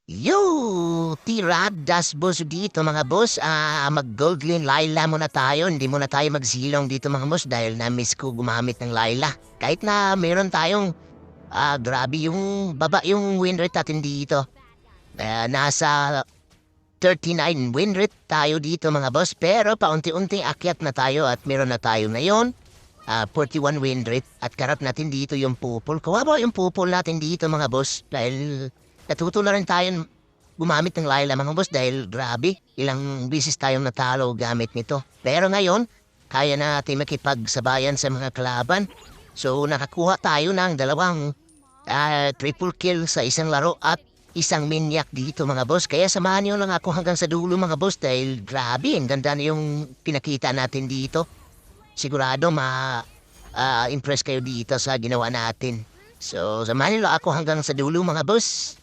Yo! Tirad das boss dito mga boss. Mag-Goldlin Laila muna tayo. Hindi muna tayo magsilong dito mga boss dahil na-miss ko gumamit ng Laila. Kahit na meron tayong grabe yung baba yung win rate natin dito. Nasa 39 win rate tayo dito mga boss. Pero paunti-unti akyat na tayo at meron na tayo ngayon. 41 win rate at karap natin dito yung pupol. Kawawa yung pupol natin dito mga boss dahil natuto na rin tayo gumamit ng Laila mga boss dahil grabe, ilang bisis tayong natalo gamit nito. Pero ngayon, kaya na natin makipagsabayan sa mga kalaban. So nakakuha tayo ng dalawang triple kill sa isang laro at isang minyak dito mga boss. Kaya samahan nyo lang ako hanggang sa dulo mga boss dahil grabe, ang ganda na yung pinakita natin dito. Sigurado impress kayo dito sa ginawa natin. So, samahan nyo lang ako hanggang sa dulo mga boss.